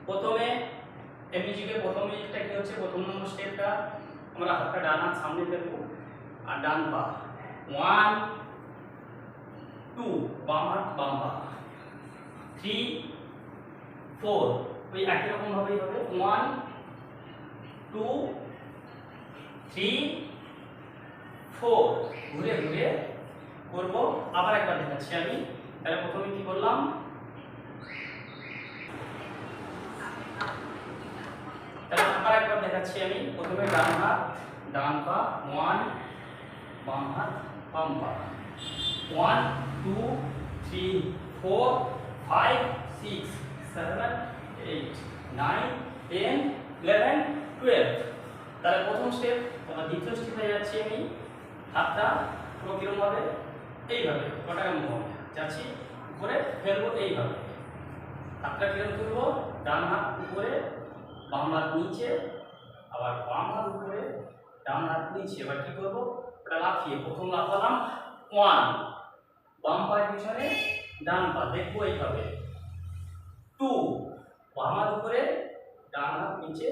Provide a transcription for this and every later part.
প্রথমে এই মিউজিকের প্রথম মিউজিকটা কি হচ্ছে, প্রথম নম্বর স্টেপটা আমরা হাতটা ডান হাত সামনে ফেলবো আর ডান পা 1 2 বাম হাত বাম পা 3 4 ওই একই রকম ভাবেই হবে 1 2 3 4 ঘুরে ঘুরে করব। আবার একবার দেখাচ্ছি আমি। তাহলে প্রথমে কি করলাম, তাহলে আবার একবার দেখাচ্ছি আমি। প্রথমে ডান হাত ডান পা 1 বাম হাত বাম পা 1 2 3 4 5 6 7 8 9 10 11 12। তাহলে প্রথম স্টেপ। এবার দ্বিতীয় স্টেপে যাচ্ছি আমি। হাতটা পুরো কিরম ভাবে, এইভাবে কটাকা মুখ যাচ্ছি, উপরে ফেলবো এইভাবে। হাতটা কিরম তুলবো, ডান হাত উপরে বাম হাত নিচে, আবার বাম হাত উপরে ডান হাত নিচে। এবার কি করবো, ওটা লাফিয়ে প্রথম লাফালাম 1 বাম পায়ের পিছনে ডান পা দেখবো এইভাবে 2 বাম হাত উপরে ডান হাত নিচে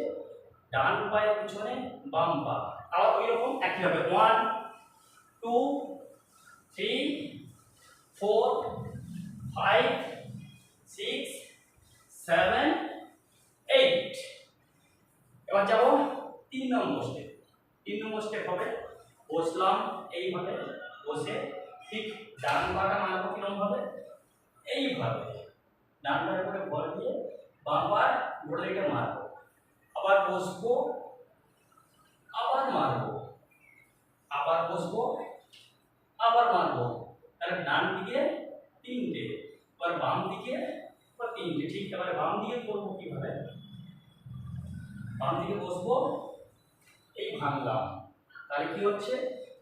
ডান পায়ের পিছনে বাম পা। আবার ওই রকম একইভাবে 1 2 3 4 5 6 7 8। এবার যাবো 3 নম্বর স্টেপ। 3 নম্বর স্টেপ হবে বসলাম এইভাবে, বসে ঠিক ডান পাটা মারবো কিরকম ভাবে, এইভাবে ডান পায়ের উপরে ভর দিয়ে বাম পায়ের গোড়ালিটা মারবো, আবার বসবো, আবার মারবো, আবার বসবো, আবার মারবো। তাহলে ডান দিকে 3টে, আবার বাম দিকে 3টে। ঠিক এবারে বাম দিকে করবো কিভাবে, বাম দিকে বসবো, এই ভাঙলাম। তাহলে কি হচ্ছে,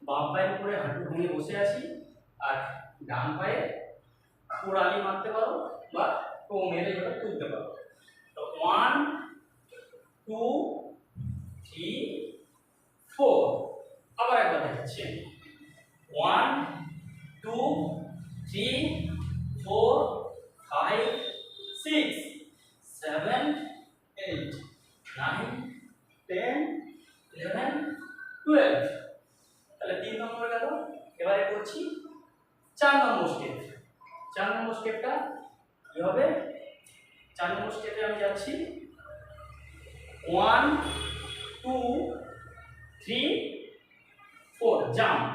বাম পায়ের উপরে হাঁটু ভেঙে বসে আছি, আর ডান পায়ে কোড়ালি মারতে পারো বা টো মেরে এভাবে তুলতে পারো। তো 1 2 3 4। আবার একবার দেখাচ্ছি 1 2 3 4 5 6 7 8 9 10 11 12। তাহলে 3 নম্বর গেল। এবারে করছি 4 নম্বর স্টেপ। 4 নম্বর স্টেপটা কি হবে, 4 নম্বর স্টেপে আমি যাচ্ছি 1 2 3 4 জাম্প।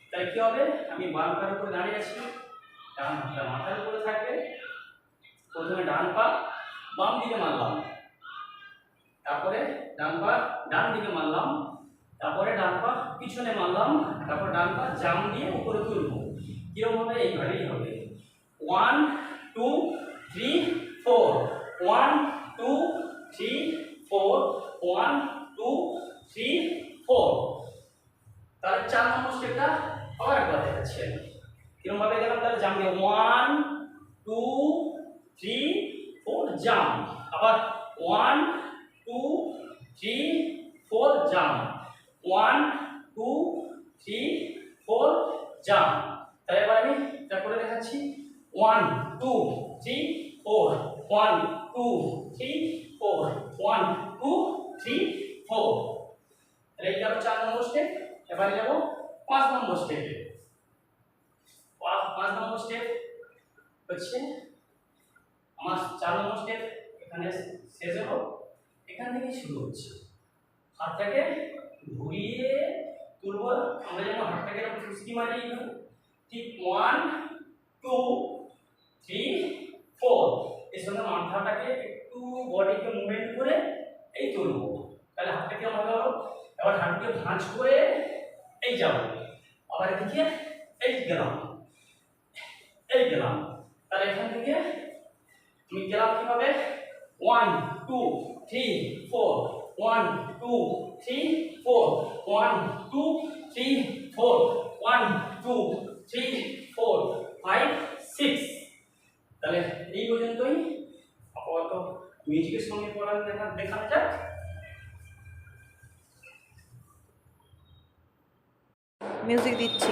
তাহলে কি হবে, আমি বাম পায়ের উপরে দাঁড়িয়ে আছি, ডান হাতটা মাথার উপরে থাকবে। প্রথমে ডান পা বাম দিকে মারলাম, তারপরে ডান পা ডান দিকে মারলাম, তারপরে ডান পা পিছনে মারলাম, তারপর ডান পা জাম্প দিয়ে উপরে তুলবো। কিরকম হবে, এইভাবেই হবে 1 2 3 4 1 2 3 4 1 2 3 4। তাহলে 4 নম্বর স্টেপটা আবার একবার দেখাচ্ছি আমি। কিরকম ভাবে গেলাম, তাহলে জাম্প দিয়ে 1 2 3 4 জাম্প, আবার 1 2 3 4 জাম্প, 1 2 3 4 জাম্প। তাহলে এবার আমি এটা করে দেখাচ্ছি 1 2 3 4 1 2 3 4 1 2 3 4। তাহলে এই গেল 4 নম্বর স্টেপ। এবারে যাব 5 নম্বর স্টেপে। 5 নম্বর স্টেপ হচ্ছে আমার 4 নম্বর স্টেপ এখানে শেষ হলো, এখান থেকে শুরু হচ্ছে। হাতটাকে ঘুরিয়ে তুলবো আমরা, যেন হাতটাকে এরকম ফুসকি মারি, ঠিক 1 2 3 4। এর সঙ্গে মাথাটাকে একটু বডিকে মুভমেন্ট করে এই তুলবো। তাহলে হাতটাকে আমার হলো, এবার হাতকে ভাঁজ করে এই যাবো, আবার এদিকে এই গেলাম, এই গেলাম। তাহলে এখান থেকে আমি গেলাম কিভাবে, 1 2 3 4 1 2 3 4 1 2 3 4 1 2 3 4 5 6। তাহলে এই পর্যন্তই। আপাতত মিউজিকের সঙ্গে পড়ার দেখানো যাক। মিউজিক দিচ্ছি।